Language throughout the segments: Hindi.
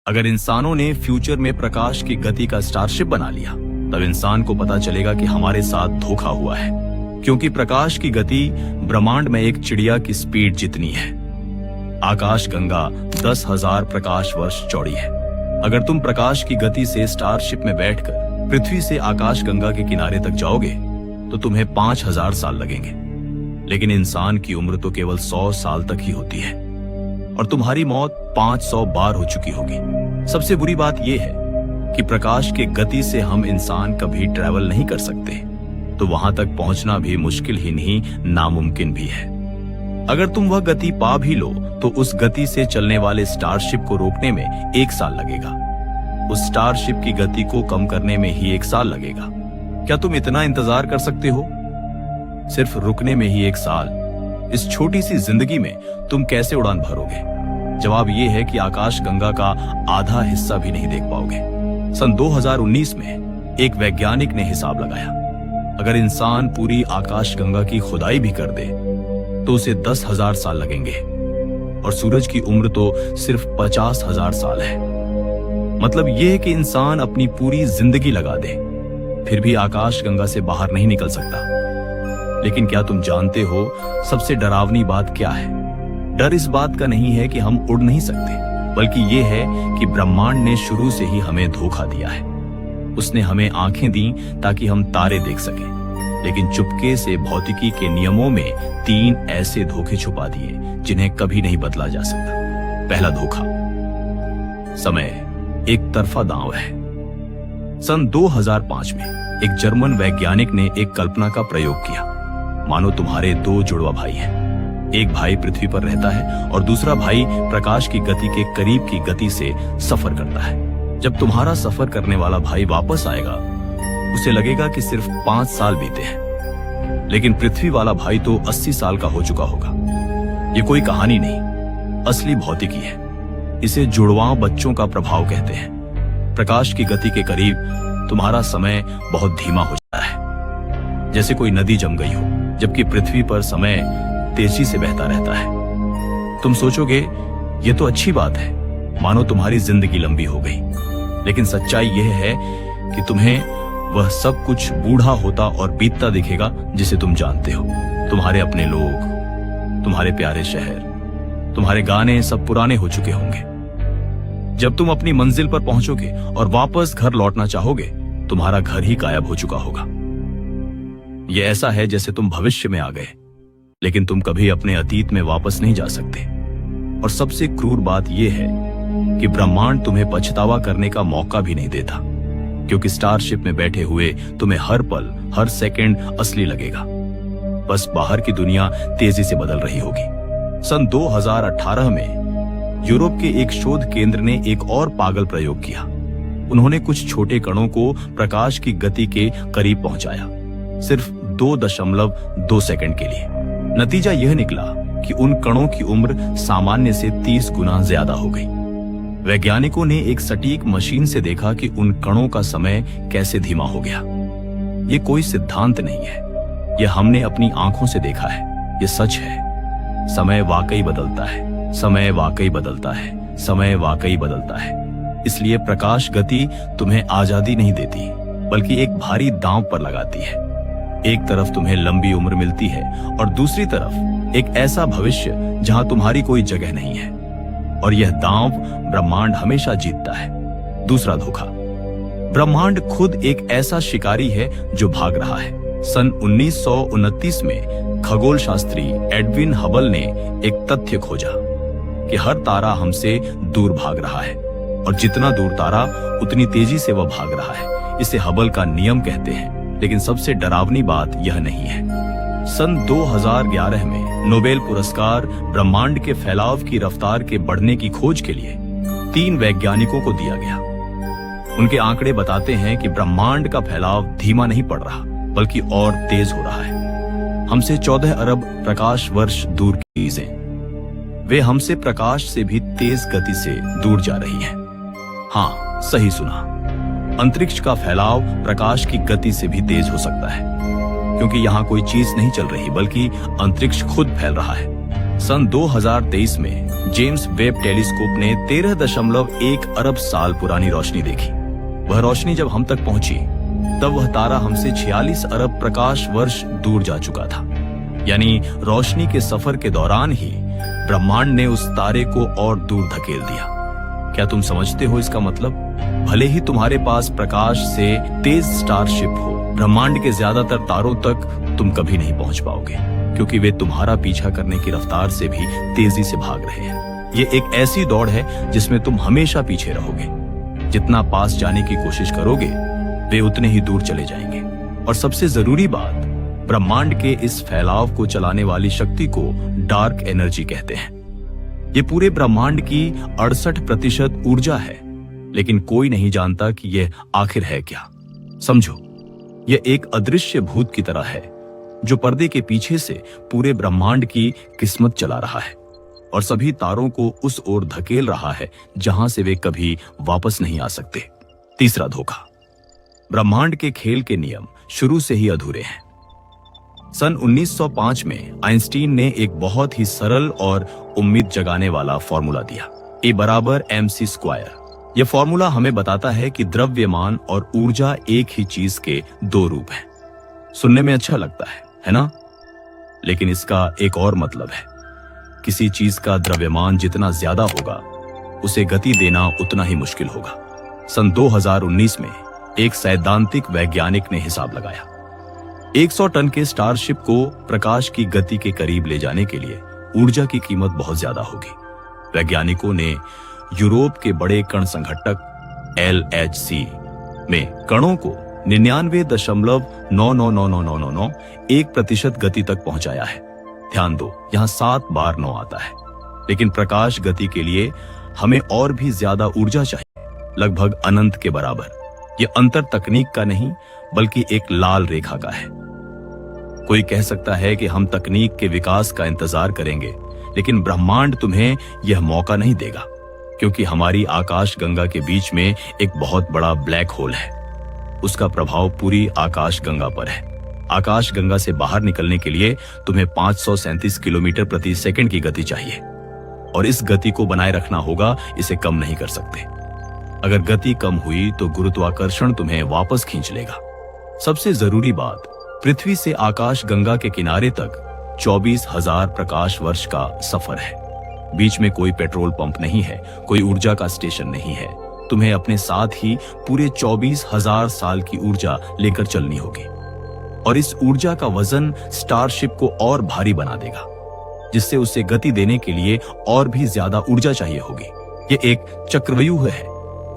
अगर इंसानों ने फ्यूचर में प्रकाश की गति का स्टारशिप बना लिया, तब इंसान को पता चलेगा कि हमारे साथ धोखा हुआ है, क्योंकि प्रकाश की गति ब्रह्मांड में एक चिड़िया की स्पीड जितनी है। आकाश गंगा 10,000 प्रकाश वर्ष चौड़ी है। अगर तुम प्रकाश की गति से स्टारशिप में बैठकर पृथ्वी से आकाश गंगा के किनारे तक जाओगे तो तुम्हें 5,000 साल लगेंगे, लेकिन इंसान की उम्र तो केवल 100 साल तक ही होती है और तुम्हारी मौत 500 बार हो चुकी होगी। सबसे बुरी बात यह है कि प्रकाश के गति से हम इंसान कभी ट्रैवल नहीं कर सकते, तो वहां तक पहुंचना भी मुश्किल ही नहीं, नामुमकिन भी है। अगर तुम वह गति पा भी लो तो उस गति से चलने वाले स्टारशिप को रोकने में 1 साल लगेगा। उस स्टारशिप की गति को कम करने में ही 1 साल लगेगा। क्या तुम इतना इंतजार कर सकते हो? सिर्फ रुकने में ही 1 साल। इस छोटी सी जिंदगी में तुम कैसे उड़ान भरोगे? जवाब यह है कि आकाश गंगा का आधा हिस्सा भी नहीं देख पाओगे। सन 2019 में एक वैज्ञानिक ने हिसाब लगाया, अगर इंसान पूरी आकाश गंगा की खुदाई भी कर दे तो उसे 10,000 साल लगेंगे और सूरज की उम्र तो सिर्फ 50,000 साल है। मतलब यह है कि इंसान अपनी पूरी जिंदगी लगा दे, फिर भी आकाश गंगा से बाहर नहीं निकल सकता। लेकिन क्या तुम जानते हो सबसे डरावनी बात क्या है? डर इस बात का नहीं है कि हम उड़ नहीं सकते, बल्कि ये है कि ब्रह्मांड ने शुरू से ही हमें धोखा दिया है। उसने हमें आंखें दी ताकि हम तारे देख सकें, लेकिन चुपके से भौतिकी के नियमों में 3 ऐसे धोखे छुपा दिए जिन्हें कभी नहीं बदला जा सकता। पहला धोखा, समय एक तरफा दांव है। सन 2005 में एक जर्मन वैज्ञानिक ने एक कल्पना का प्रयोग किया। मानो तुम्हारे 2 जुड़वा भाई हैं। एक भाई पृथ्वी पर रहता है और दूसरा भाई प्रकाश की गति के करीब की गति से सफर करता है। जब तुम्हारा सफर करने वाला भाई वापस आएगा, उसे लगेगा कि सिर्फ 5 साल बीते हैं, लेकिन पृथ्वी वाला भाई तो 80 साल का हो चुका होगा। ये कोई कहानी नहीं, असली भौतिकी है। इसे जुड़वां बच्चों का प्रभाव कहते हैं। प्रकाश की गति के करीब तुम्हारा समय बहुत धीमा हो जाता है, जैसे कोई नदी जम गई हो, जबकि पृथ्वी पर समय तेजी से बहता रहता है। तुम सोचोगे ये तो अच्छी बात है, मानो तुम्हारी जिंदगी लंबी हो गई। लेकिन सच्चाई यह है कि तुम्हें वह सब कुछ बूढ़ा होता और बीतता दिखेगा जिसे तुम जानते हो। तुम्हारे अपने लोग, तुम्हारे प्यारे शहर, तुम्हारे गाने सब पुराने हो चुके होंगे। जब तुम अपनी मंजिल पर पहुंचोगे और वापस घर लौटना चाहोगे, तुम्हारा घर ही गायब हो चुका होगा। यह ऐसा है जैसे तुम भविष्य में आ गए, लेकिन तुम कभी अपने अतीत में वापस नहीं जा सकते। और सबसे क्रूर बात यह है कि ब्रह्मांड तुम्हें पछतावा करने का मौका भी नहीं देता, क्योंकि स्टारशिप में बैठे हुए तुम्हें हर पल, हर सेकंड असली लगेगा। बस बाहर की दुनिया तेजी से बदल रही होगी। सन 2018 में यूरोप के एक शोध केंद्र ने एक और पागल प्रयोग किया। उन्होंने कुछ छोटे कणों को प्रकाश की गति के करीब पहुंचाया, सिर्फ 2.2 सेकंड के लिए। नतीजा यह निकला कि उन कणों की उम्र सामान्य से 30 गुना ज्यादा हो गई। वैज्ञानिकों ने एक सटीक मशीन से देखा कि उन कणों का समय कैसे धीमा हो गया। ये कोई सिद्धांत नहीं है, यह हमने अपनी आंखों से देखा है। यह सच है। समय वाकई बदलता है, समय वाकई बदलता है, समय वाकई बदलता है। इसलिए प्रकाश गति तुम्हें आजादी नहीं देती, बल्कि एक भारी दांव पर लगाती है। एक तरफ तुम्हें लंबी उम्र मिलती है और दूसरी तरफ एक ऐसा भविष्य जहां तुम्हारी कोई जगह नहीं है। और यह दांव ब्रह्मांड हमेशा जीतता है। दूसरा धोखा, ब्रह्मांड खुद एक ऐसा शिकारी है जो भाग रहा है। सन 1929 में खगोल शास्त्री एडविन हबल ने एक तथ्य खोजा कि हर तारा हमसे दूर भाग रहा है और जितना दूर तारा उतनी तेजी से वह भाग रहा है। इसे हबल का नियम कहते हैं। लेकिन सबसे डरावनी बात यह नहीं है। सन 2011 में नोबेल पुरस्कार ब्रह्मांड के फैलाव की रफ्तार के बढ़ने की खोज के लिए 3 वैज्ञानिकों को दिया गया। उनके आंकड़े बताते हैं कि ब्रह्मांड का फैलाव धीमा नहीं पड़ रहा, बल्कि और तेज हो रहा है। हमसे 14 अरब प्रकाश वर्ष दूर की चीजें, वे हमसे प्रकाश से भी तेज गति से दूर जा रही हैं। हाँ, सही सुना। अंतरिक्ष का फैलाव प्रकाश की गति से भी तेज हो सकता है, क्योंकि यहाँ कोई चीज नहीं चल रही, बल्कि अंतरिक्ष खुद फैल रहा है। सन 2023 में जेम्स वेब टेलीस्कोप ने 13.1 अरब साल पुरानी रोशनी देखी। वह रोशनी जब हम तक पहुंची तब वह तारा हमसे 46 अरब प्रकाश वर्ष दूर जा चुका था। यानी रोशनी के सफर के दौरान ही ब्रह्मांड ने उस तारे को और दूर धकेल दिया। क्या तुम समझते हो इसका मतलब? भले ही तुम्हारे पास प्रकाश से तेज स्टारशिप हो, ब्रह्मांड के ज्यादातर तारों तक तुम कभी नहीं पहुंच पाओगे, क्योंकि वे तुम्हारा पीछा करने की रफ्तार से भी तेजी से भाग रहे हैं। ये एक ऐसी दौड़ है जिसमें तुम हमेशा पीछे रहोगे। जितना पास जाने की कोशिश करोगे वे उतने ही दूर चले जाएंगे। और सबसे जरूरी बात, ब्रह्मांड के इस फैलाव को चलाने वाली शक्ति को डार्क एनर्जी कहते हैं। ये पूरे ब्रह्मांड की 68% ऊर्जा है, लेकिन कोई नहीं जानता कि यह आखिर है क्या। समझो, यह एक अदृश्य भूत की तरह है जो पर्दे के पीछे से पूरे ब्रह्मांड की किस्मत चला रहा है और सभी तारों को उस ओर धकेल रहा है जहां से वे कभी वापस नहीं आ सकते। तीसरा धोखा, ब्रह्मांड के खेल के नियम शुरू से ही अधूरे हैं। सन 1905 में आइंस्टीन ने एक बहुत ही सरल और उम्मीद जगाने वाला फॉर्मूला दिया, E = mc²। यह फॉर्मूला हमें बताता है कि द्रव्यमान और ऊर्जा एक ही चीज के दो रूप हैं। सुनने में अच्छा लगता है ना? लेकिन इसका एक और मतलब है। किसी चीज का द्रव्यमान जितना ज्यादा होगा, उसे गति देना उतना ही मुश्किल होगा। सन 2019 में एक सैद्धांतिक वैज्ञानिक ने हिसाब लगाया। 100 टन के स्टारशिप को प्रकाश की गति के करीब ले जाने के लिए ऊर्जा की कीमत बहुत ज्यादा होगी। वैज्ञानिकों ने यूरोप के बड़े कण संघटक LHC में कणों को 99.999991% गति तक पहुंचाया है। ध्यान दो, यहां 7 बार 9 आता है। लेकिन प्रकाश गति के लिए हमें और भी ज्यादा ऊर्जा चाहिए, लगभग अनंत के बराबर। यह अंतर तकनीक का नहीं बल्कि एक लाल रेखा का है। कोई कह सकता है कि हम तकनीक के विकास का इंतजार करेंगे, लेकिन ब्रह्मांड तुम्हें यह मौका नहीं देगा, क्योंकि हमारी आकाश गंगा के बीच में एक बहुत बड़ा ब्लैक होल है। उसका प्रभाव पूरी आकाश गंगा पर है। आकाश गंगा से बाहर निकलने के लिए तुम्हें 537 किलोमीटर प्रति सेकंड की गति चाहिए, और इस गति को बनाए रखना होगा, इसे कम नहीं कर सकते। अगर गति कम हुई तो गुरुत्वाकर्षण तुम्हें वापस खींच लेगा। सबसे जरूरी बात, पृथ्वी से आकाश गंगा के किनारे तक 24,000 प्रकाश वर्ष का सफर है। बीच में कोई पेट्रोल पंप नहीं है, कोई ऊर्जा का स्टेशन नहीं है। तुम्हें अपने साथ ही पूरे 24,000 साल की ऊर्जा लेकर चलनी होगी, और इस ऊर्जा का वजन स्टारशिप को और भारी बना देगा, जिससे उसे गति देने के लिए और भी ज्यादा ऊर्जा चाहिए होगी। ये एक चक्रव्यूह है।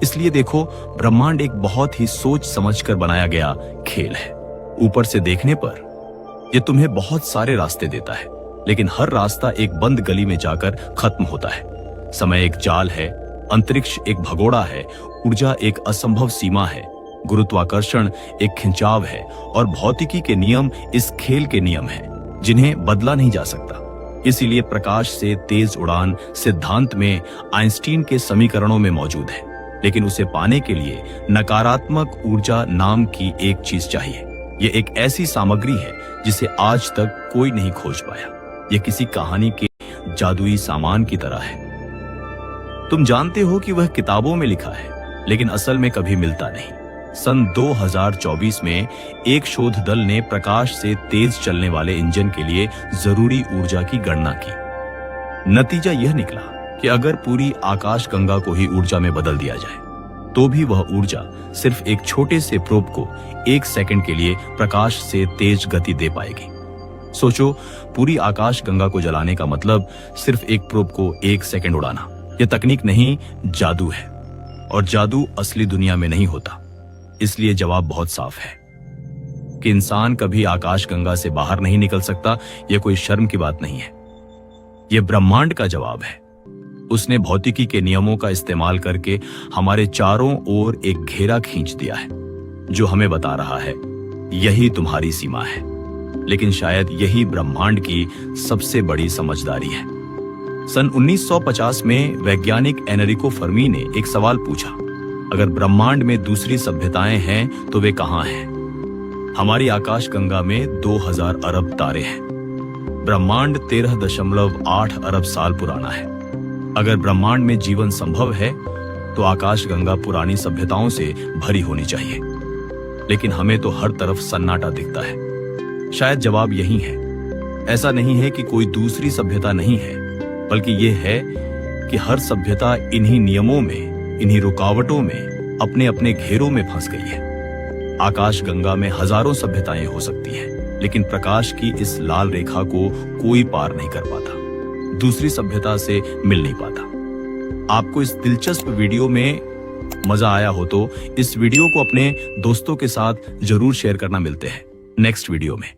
इसलिए देखो, ब्रह्मांड एक बहुत ही सोच समझकर बनाया गया खेल है। ऊपर से देखने पर यह तुम्हें बहुत सारे रास्ते देता है, लेकिन हर रास्ता एक बंद गली में जाकर खत्म होता है। समय एक जाल है, अंतरिक्ष एक भगोड़ा है, ऊर्जा एक असंभव सीमा है, गुरुत्वाकर्षण एक खिंचाव है, और भौतिकी के नियम इस खेल के नियम हैं, जिन्हें बदला नहीं जा सकता। इसीलिए प्रकाश से तेज उड़ान सिद्धांत में आइंस्टीन के समीकरणों में मौजूद है, लेकिन उसे पाने के लिए नकारात्मक ऊर्जा नाम की एक चीज चाहिए। यह एक ऐसी सामग्री है जिसे आज तक कोई नहीं खोज पाया। यह किसी कहानी के जादुई सामान की तरह है। तुम जानते हो कि वह किताबों में लिखा है, लेकिन असल में कभी मिलता नहीं। सन 2024 में एक शोध दल ने प्रकाश से तेज चलने वाले इंजन के लिए जरूरी ऊर्जा की गणना की। नतीजा यह निकला कि अगर पूरी आकाश गंगा को ही ऊर्जा में बदल दिया जाए, तो भी वह ऊर्जा सिर्फ एक छोटे से प्रोब को 1 सेकंड के लिए प्रकाश से तेज गति दे पाएगी। सोचो, पूरी आकाश गंगा को जलाने का मतलब सिर्फ एक प्रोब को 1 सेकंड उड़ाना। यह तकनीक नहीं, जादू है, और जादू असली दुनिया में नहीं होता। इसलिए जवाब बहुत साफ है कि इंसान कभी आकाश गंगा से बाहर नहीं निकल सकता। यह कोई शर्म की बात नहीं है, यह ब्रह्मांड का जवाब है। उसने भौतिकी के नियमों का इस्तेमाल करके हमारे चारों ओर एक घेरा खींच दिया है, जो हमें बता रहा है यही तुम्हारी सीमा है। लेकिन शायद यही ब्रह्मांड की सबसे बड़ी समझदारी है। सन 1950 में वैज्ञानिक एनरिको फर्मी ने एक सवाल पूछा, अगर ब्रह्मांड में दूसरी सभ्यताएं हैं तो वे कहां हैं? हमारी आकाश गंगा में 2000 अरब तारे हैं। ब्रह्मांड 13.8 अरब साल पुराना है। अगर ब्रह्मांड में जीवन संभव है तो आकाशगंगा पुरानी सभ्यताओं से भरी होनी चाहिए, लेकिन हमें तो हर तरफ सन्नाटा दिखता है। शायद जवाब यही है। ऐसा नहीं है कि कोई दूसरी सभ्यता नहीं है, बल्कि यह है कि हर सभ्यता इन्हीं नियमों में, इन्हीं रुकावटों में, अपने अपने घेरों में फंस गई है। आकाशगंगा में हजारों सभ्यताएं हो सकती हैं, लेकिन प्रकाश की इस लाल रेखा को कोई पार नहीं कर पाता, दूसरी सभ्यता से मिल नहीं पाता। आपको इस दिलचस्प वीडियो में मजा आया हो तो इस वीडियो को अपने दोस्तों के साथ जरूर शेयर करना। मिलते हैं नेक्स्ट वीडियो में।